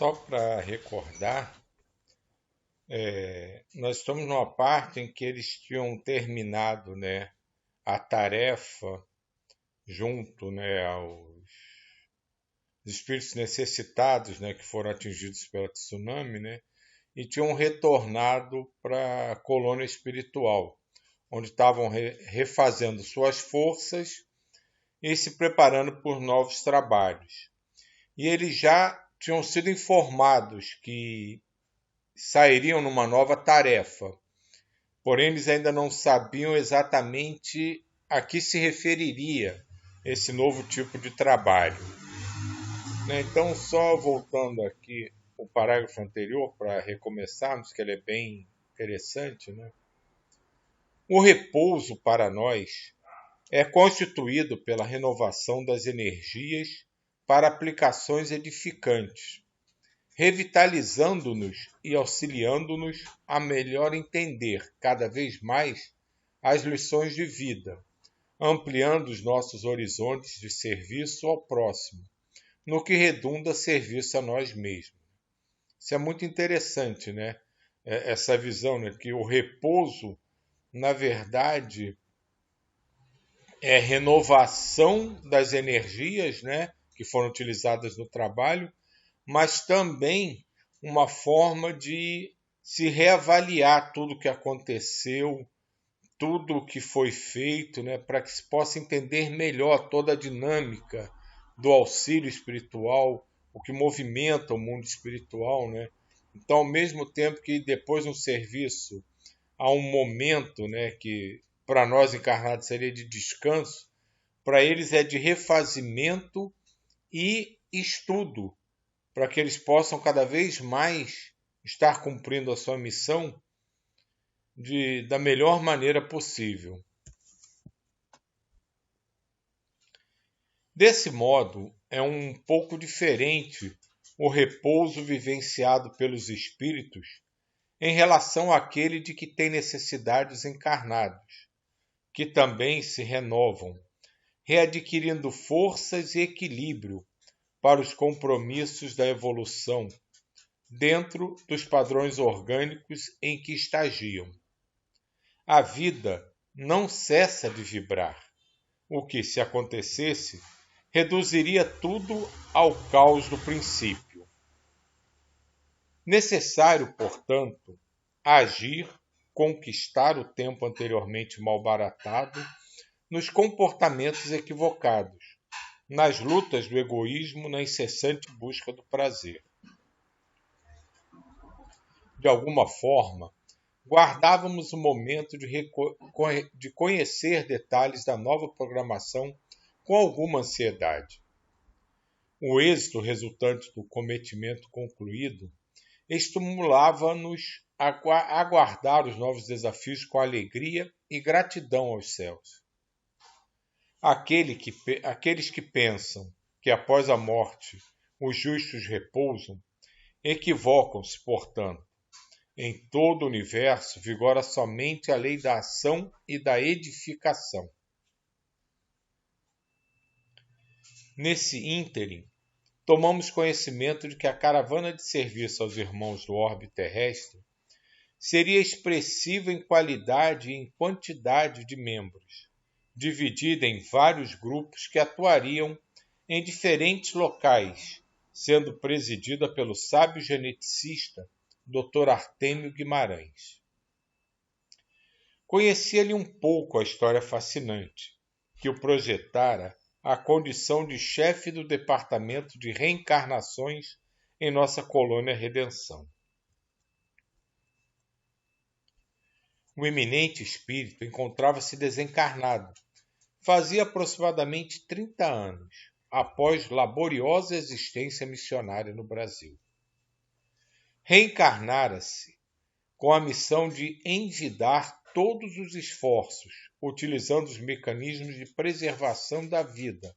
Só para recordar, nós estamos numa parte em que eles tinham terminado, né, a tarefa junto, né, aos espíritos necessitados, né, que foram atingidos pela tsunami, né, e tinham retornado para a colônia espiritual, onde estavam refazendo suas forças e se preparando por novos trabalhos. E eles já tinham sido informados que sairiam numa nova tarefa, porém eles ainda não sabiam exatamente a que se referiria esse novo tipo de trabalho, né? Então, só voltando aqui o parágrafo anterior para recomeçarmos, que ele é bem interessante, né? O repouso para nós é constituído pela renovação das energias para aplicações edificantes, revitalizando-nos e auxiliando-nos a melhor entender cada vez mais as lições de vida, ampliando os nossos horizontes de serviço ao próximo, no que redunda serviço a nós mesmos. Isso é muito interessante, né? Essa visão, né? Que o repouso, na verdade, é renovação das energias, né? Que foram utilizadas no trabalho, mas também uma forma de se reavaliar tudo o que aconteceu, tudo o que foi feito, né, para que se possa entender melhor toda a dinâmica do auxílio espiritual, o que movimenta o mundo espiritual, né? Então, ao mesmo tempo que depois no serviço há um momento, né, que para nós encarnados seria de descanso, para eles é de refazimento e estudo, para que eles possam cada vez mais estar cumprindo a sua missão da melhor maneira possível. Desse modo, é um pouco diferente o repouso vivenciado pelos espíritos em relação àquele de que têm necessidades encarnados, que também se renovam, readquirindo forças e equilíbrio para os compromissos da evolução, dentro dos padrões orgânicos em que estagiam. A vida não cessa de vibrar, o que, se acontecesse, reduziria tudo ao caos do princípio. Necessário, portanto, agir, conquistar o tempo anteriormente malbaratado nos comportamentos equivocados, nas lutas do egoísmo, na incessante busca do prazer. De alguma forma, guardávamos o momento de conhecer detalhes da nova programação com alguma ansiedade. O êxito resultante do cometimento concluído estimulava-nos a aguardar os novos desafios com alegria e gratidão aos céus. Aqueles que pensam que após a morte os justos repousam, equivocam-se, portanto. Em todo o universo vigora somente a lei da ação e da edificação. Nesse ínterim, tomamos conhecimento de que a caravana de serviço aos irmãos do orbe terrestre seria expressiva em qualidade e em quantidade de membros, dividida em vários grupos que atuariam em diferentes locais, sendo presidida pelo sábio geneticista Dr. Artêmio Guimarães. Conhecia-lhe um pouco a história fascinante, que o projetara à condição de chefe do departamento de reencarnações em nossa colônia Redenção. O eminente espírito encontrava-se desencarnado, fazia aproximadamente 30 anos, após laboriosa existência missionária no Brasil. Reencarnara-se com a missão de envidar todos os esforços, utilizando os mecanismos de preservação da vida,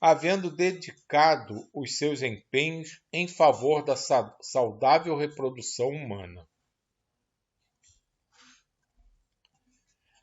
havendo dedicado os seus empenhos em favor da saudável reprodução humana.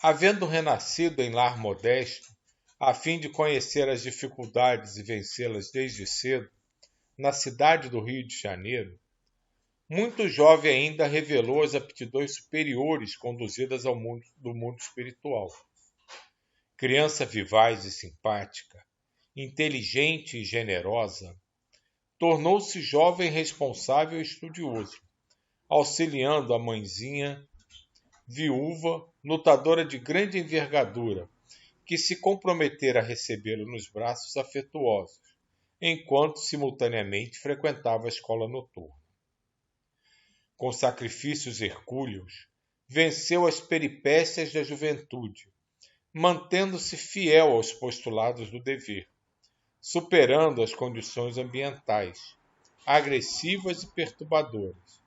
Havendo renascido em lar modesto, a fim de conhecer as dificuldades e vencê-las desde cedo, na cidade do Rio de Janeiro, muito jovem ainda revelou as aptidões superiores conduzidas ao mundo do mundo espiritual. Criança vivaz e simpática, inteligente e generosa, tornou-se jovem responsável e estudioso, auxiliando a mãezinha, viúva, lutadora de grande envergadura, que se comprometera a recebê-lo nos braços afetuosos, enquanto simultaneamente frequentava a escola noturna. Com sacrifícios hercúleos, venceu as peripécias da juventude, mantendo-se fiel aos postulados do dever, superando as condições ambientais, agressivas e perturbadoras,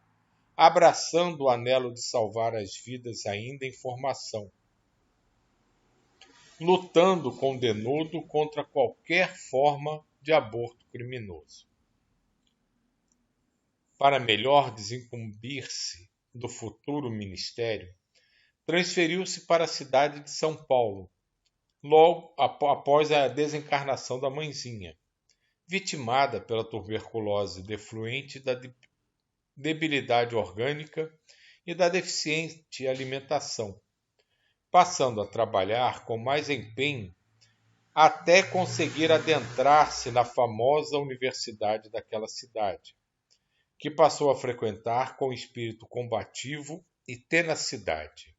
abraçando o anelo de salvar as vidas ainda em formação, lutando com denodo contra qualquer forma de aborto criminoso. Para melhor desincumbir-se do futuro ministério, transferiu-se para a cidade de São Paulo, logo após a desencarnação da mãezinha, vitimada pela tuberculose defluente da debilidade orgânica e da deficiente alimentação, passando a trabalhar com mais empenho até conseguir adentrar-se na famosa universidade daquela cidade, que passou a frequentar com espírito combativo e tenacidade.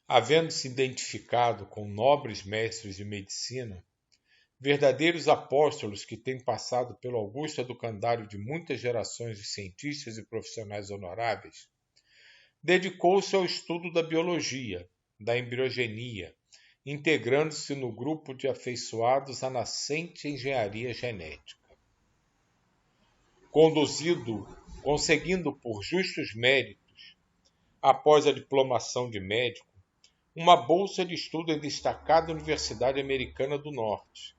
Havendo-se identificado com nobres mestres de medicina, verdadeiros apóstolos que têm passado pelo augusto educandário de muitas gerações de cientistas e profissionais honoráveis, dedicou-se ao estudo da biologia, da embriogenia, integrando-se no grupo de afeiçoados à nascente engenharia genética. Conseguindo por justos méritos, após a diplomação de médico, uma bolsa de estudo em destacada Universidade Americana do Norte,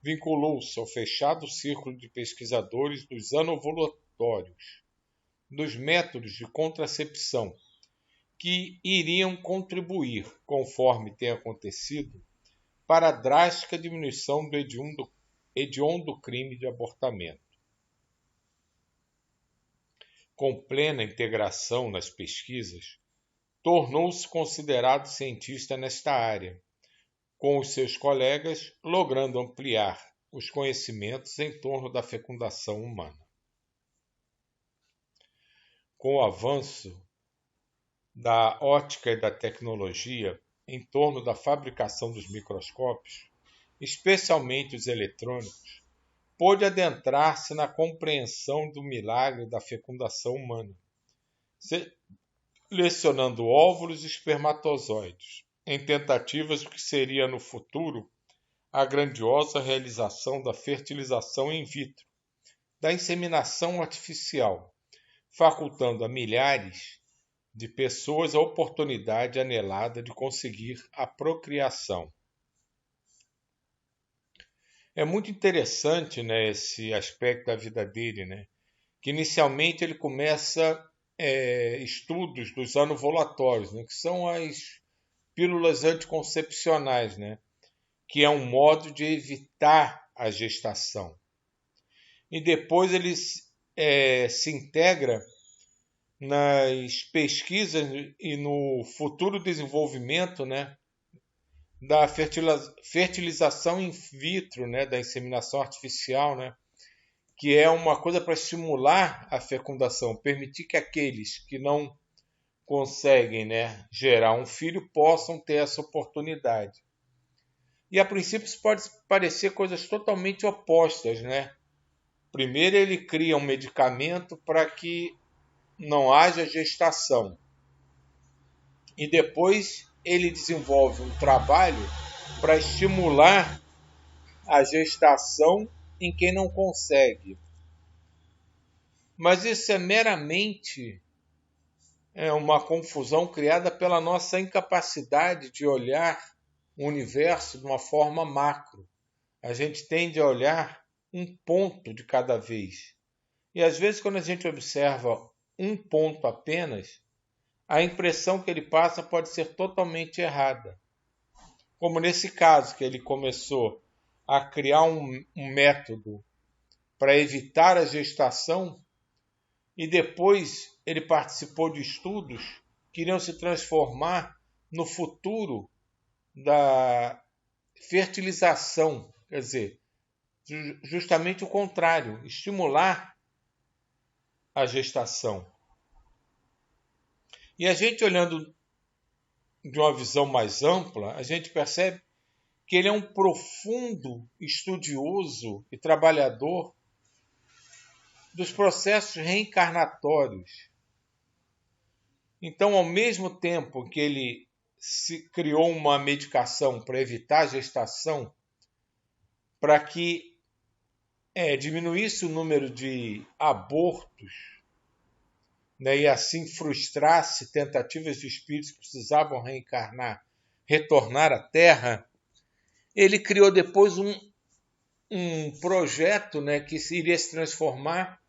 vinculou-se ao fechado círculo de pesquisadores dos anovulatórios, dos métodos de contracepção, que iriam contribuir, conforme tem acontecido, para a drástica diminuição do hediondo crime de abortamento. Com plena integração nas pesquisas, tornou-se considerado cientista nesta área, com os seus colegas, logrando ampliar os conhecimentos em torno da fecundação humana. Com o avanço da ótica e da tecnologia em torno da fabricação dos microscópios, especialmente os eletrônicos, pôde adentrar-se na compreensão do milagre da fecundação humana, selecionando óvulos e espermatozoides, em tentativas do que seria no futuro a grandiosa realização da fertilização in vitro, da inseminação artificial, facultando a milhares de pessoas a oportunidade anelada de conseguir a procriação. É muito interessante, né, esse aspecto da vida dele, né, que inicialmente ele começa estudos dos anovulatórios, né, que são as pílulas anticoncepcionais, né, que é um modo de evitar a gestação. E depois ele se integra nas pesquisas e no futuro desenvolvimento, né, da fertilização in vitro, né, da inseminação artificial, né, que é uma coisa para estimular a fecundação, permitir que aqueles que não conseguem, né, gerar um filho possam ter essa oportunidade. E a princípio isso pode parecer coisas totalmente opostas, né? Primeiro ele cria um medicamento para que não haja gestação. E depois ele desenvolve um trabalho para estimular a gestação em quem não consegue. Mas isso é meramente uma confusão criada pela nossa incapacidade de olhar o universo de uma forma macro. A gente tende a olhar um ponto de cada vez. E às vezes quando a gente observa um ponto apenas, a impressão que ele passa pode ser totalmente errada. Como nesse caso, que ele começou a criar um método para evitar a gestação, e depois ele participou de estudos que iriam se transformar no futuro da fertilização, quer dizer, justamente o contrário, estimular a gestação. E a gente olhando de uma visão mais ampla, a gente percebe que ele é um profundo estudioso e trabalhador dos processos reencarnatórios. Então, ao mesmo tempo que ele criou uma medicação para evitar a gestação, para que diminuísse o número de abortos, né, e assim frustrasse tentativas de espíritos que precisavam reencarnar, retornar à Terra, ele criou depois um projeto, né, que iria se transformar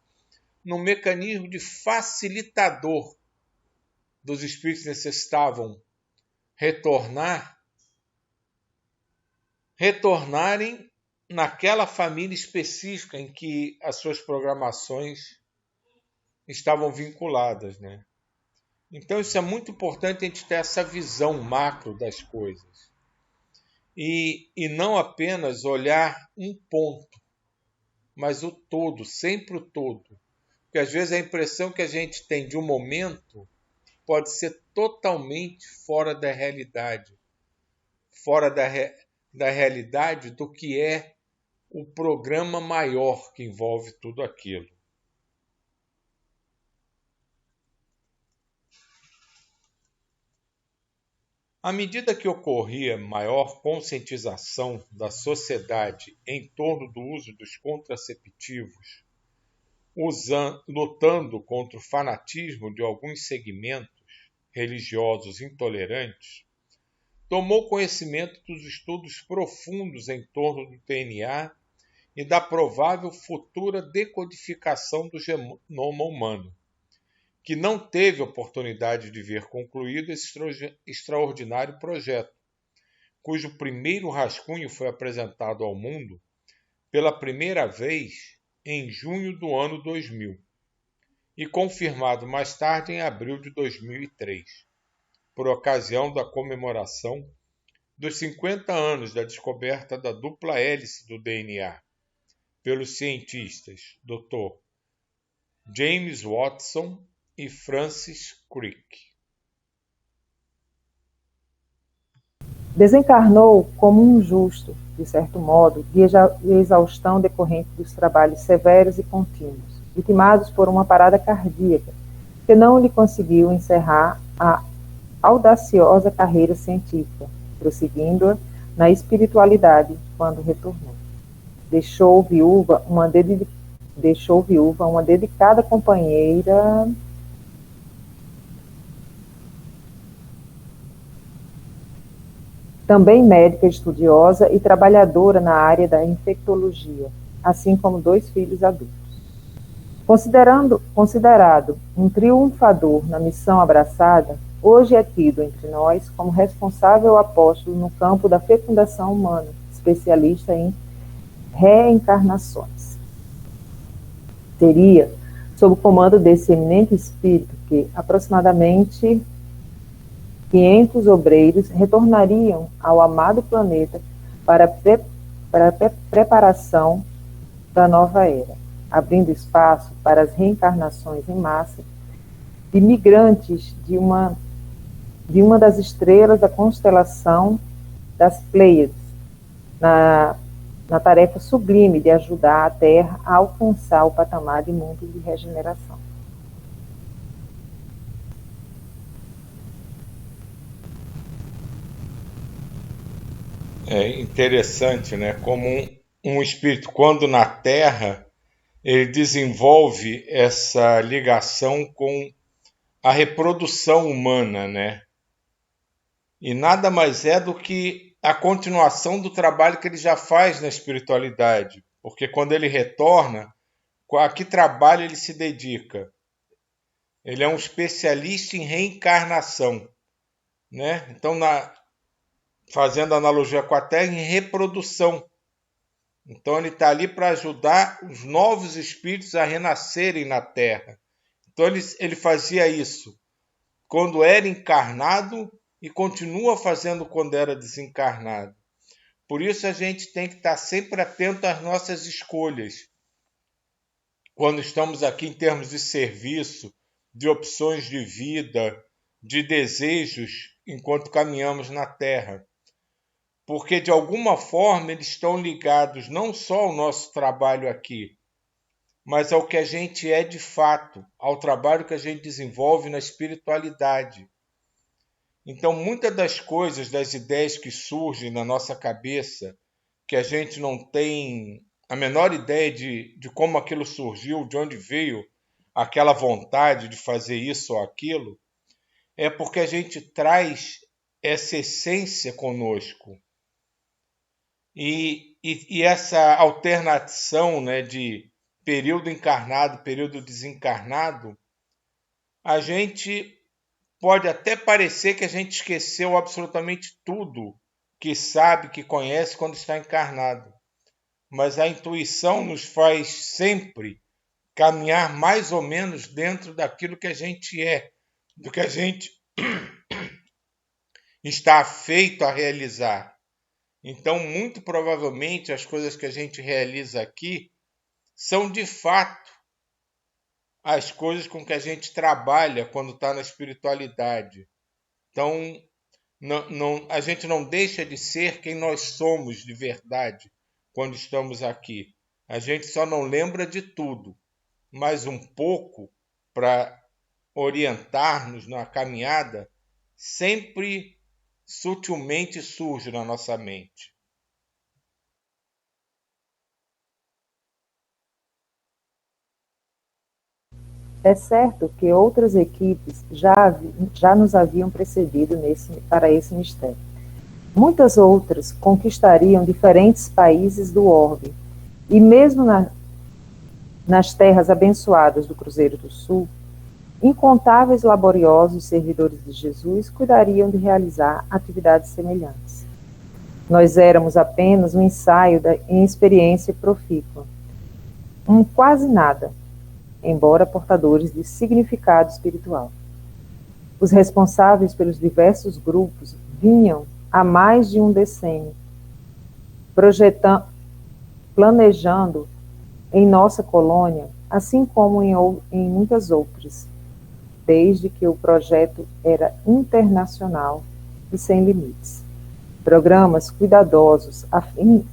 num mecanismo de facilitador dos espíritos que necessitavam retornarem naquela família específica em que as suas programações estavam vinculadas, né? Então isso é muito importante, a gente ter essa visão macro das coisas. E não apenas olhar um ponto, mas o todo, sempre o todo. Porque às vezes a impressão que a gente tem de um momento pode ser totalmente fora da realidade. Fora da realidade do que é o programa maior que envolve tudo aquilo. À medida que ocorria maior conscientização da sociedade em torno do uso dos contraceptivos, lutando contra o fanatismo de alguns segmentos religiosos intolerantes, tomou conhecimento dos estudos profundos em torno do DNA e da provável futura decodificação do genoma humano, que não teve oportunidade de ver concluído esse extraordinário projeto, cujo primeiro rascunho foi apresentado ao mundo pela primeira vez em junho do ano 2000 e confirmado mais tarde em abril de 2003, por ocasião da comemoração dos 50 anos da descoberta da dupla hélice do DNA, pelos cientistas Dr. James Watson e Francis Crick. Desencarnou como um justo, de certo modo, de exaustão decorrente dos trabalhos severos e contínuos, vitimados por uma parada cardíaca, que não lhe conseguiu encerrar a audaciosa carreira científica, prosseguindo-a na espiritualidade quando retornou. Deixou viúva uma dedicada companheira, também médica estudiosa e trabalhadora na área da infectologia, assim como 2 filhos adultos. Considerado um triunfador na missão abraçada, hoje é tido entre nós como responsável apóstolo no campo da fecundação humana, especialista em reencarnações. Seria sob o comando desse eminente espírito que aproximadamente 500 obreiros retornariam ao amado planeta para a preparação da nova era, abrindo espaço para as reencarnações em massa de migrantes de uma das estrelas da constelação das Pleiades, na tarefa sublime de ajudar a Terra a alcançar o patamar de mundo de regeneração. É interessante, né? Como um espírito, quando na Terra, ele desenvolve essa ligação com a reprodução humana, né? E nada mais é do que a continuação do trabalho que ele já faz na espiritualidade. Porque quando ele retorna, a que trabalho ele se dedica? Ele é um especialista em reencarnação, né? Então, fazendo analogia com a Terra, em reprodução. Então ele está ali para ajudar os novos espíritos a renascerem na Terra. Então ele fazia isso quando era encarnado e continua fazendo quando era desencarnado. Por isso a gente tem que estar sempre atento às nossas escolhas. Quando estamos aqui em termos de serviço, de opções de vida, de desejos enquanto caminhamos na Terra. Porque de alguma forma eles estão ligados não só ao nosso trabalho aqui, mas ao que a gente é de fato, ao trabalho que a gente desenvolve na espiritualidade. Então, muitas das coisas, das ideias que surgem na nossa cabeça, que a gente não tem a menor ideia de como aquilo surgiu, de onde veio aquela vontade de fazer isso ou aquilo, é porque a gente traz essa essência conosco. E essa alternação, né, de período encarnado, período desencarnado, a gente pode até parecer que a gente esqueceu absolutamente tudo que sabe, que conhece quando está encarnado. Mas a intuição nos faz sempre caminhar mais ou menos dentro daquilo que a gente é, do que a gente está feito a realizar. Então, muito provavelmente, as coisas que a gente realiza aqui são de fato as coisas com que a gente trabalha quando está na espiritualidade. Então, a gente não deixa de ser quem nós somos de verdade quando estamos aqui. A gente só não lembra de tudo, mas um pouco para orientar-nos na caminhada sempre sutilmente surge na nossa mente. É certo que outras equipes já nos haviam precedido para esse mistério. Muitas outras conquistariam diferentes países do orbe, e mesmo nas terras abençoadas do Cruzeiro do Sul, incontáveis laboriosos servidores de Jesus cuidariam de realizar atividades semelhantes. Nós éramos apenas um ensaio em experiência profícua, um quase nada, embora portadores de significado espiritual. Os responsáveis pelos diversos grupos vinham há mais de um decênio, planejando em nossa colônia, assim como em muitas outras, desde que o projeto era internacional e sem limites. Programas cuidadosos a fim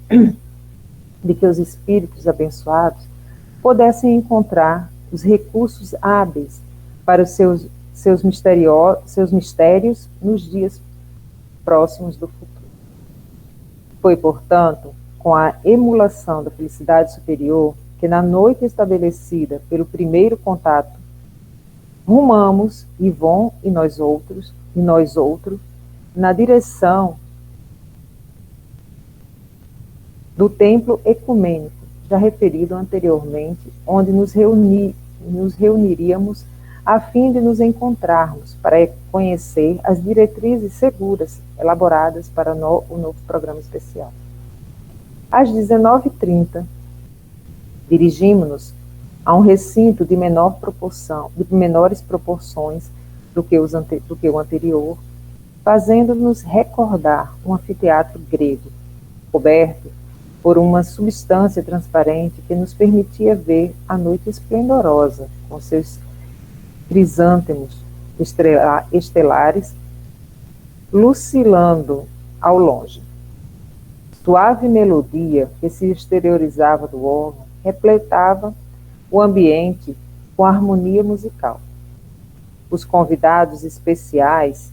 de que os espíritos abençoados pudessem encontrar os recursos hábeis para os seus mistérios nos dias próximos do futuro. Foi, portanto, com a emulação da felicidade superior que, na noite estabelecida pelo primeiro contato, rumamos, Ivon e nós outros, na direção do templo ecumênico, já referido anteriormente, onde nos reuniríamos a fim de nos encontrarmos para conhecer as diretrizes seguras elaboradas para o novo programa especial. Às 19h30, dirigimos-nos a um recinto de menores proporções do que o anterior, fazendo-nos recordar um anfiteatro grego, coberto por uma substância transparente que nos permitia ver a noite esplendorosa, com seus crisântemos estelares lucilando ao longe. Suave melodia que se exteriorizava do órgão repletava o ambiente com harmonia musical. Os convidados especiais,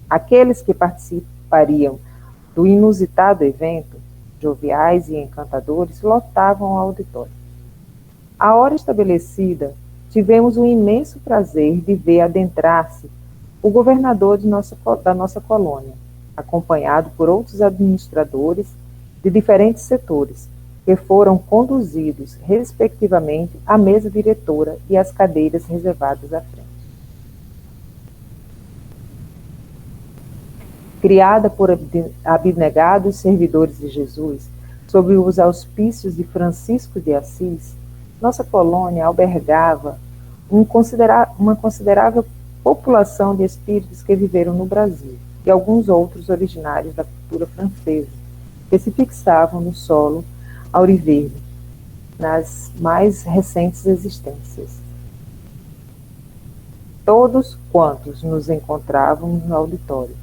aqueles que participariam do inusitado evento, joviais e encantadores, lotavam o auditório. À hora estabelecida, tivemos o imenso prazer de ver adentrar-se o governador da nossa colônia, acompanhado por outros administradores de diferentes setores, que foram conduzidos, respectivamente, à mesa diretora e às cadeiras reservadas à frente. Criada por abnegados servidores de Jesus, sob os auspícios de Francisco de Assis, nossa colônia albergava uma considerável população de espíritos que viveram no Brasil e alguns outros originários da cultura francesa, que se fixavam no solo auriverde, nas mais recentes existências. Todos quantos nos encontrávamos no auditório,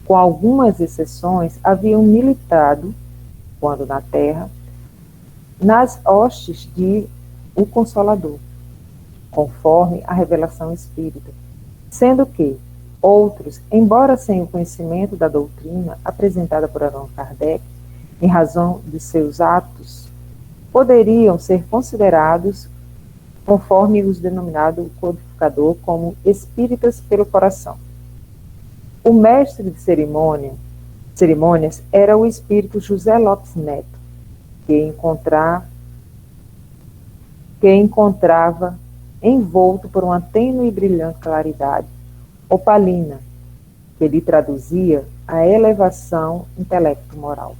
com algumas exceções, haviam militado, quando na terra, nas hostes de O Consolador, conforme a revelação espírita, sendo que outros, embora sem o conhecimento da doutrina apresentada por Allan Kardec, em razão de seus atos, poderiam ser considerados, conforme os denominado codificador, como espíritas pelo coração. O mestre de cerimônias era o espírito José Lopes Neto, que encontrava envolto por uma tênue e brilhante claridade opalina, que lhe traduzia a elevação intelecto-moral.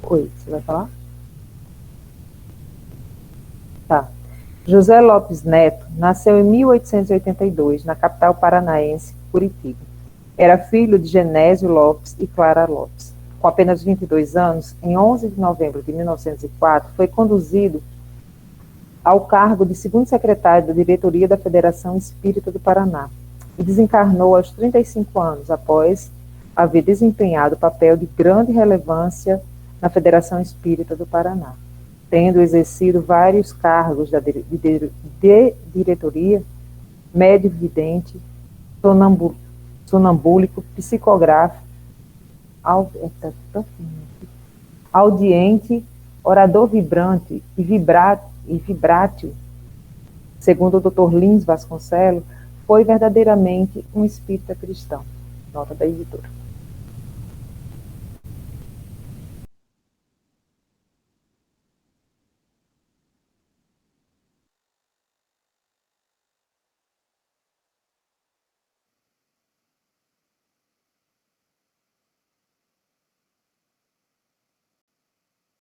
Oi, você vai falar? Tá. José Lopes Neto nasceu em 1882, na capital paranaense, Curitiba. Era filho de Genésio Lopes e Clara Lopes. Com apenas 22 anos, em 11 de novembro de 1904, foi conduzido ao cargo de segundo secretário da diretoria da Federação Espírita do Paraná e desencarnou aos 35 anos, após haver desempenhado papel de grande relevância na Federação Espírita do Paraná, tendo exercido vários cargos de diretoria, médio vidente, sonambúlico, psicográfico, audiente, orador vibrante e vibrátil. Segundo o Dr. Lins Vasconcelos, foi verdadeiramente um espírita cristão. Nota da editora.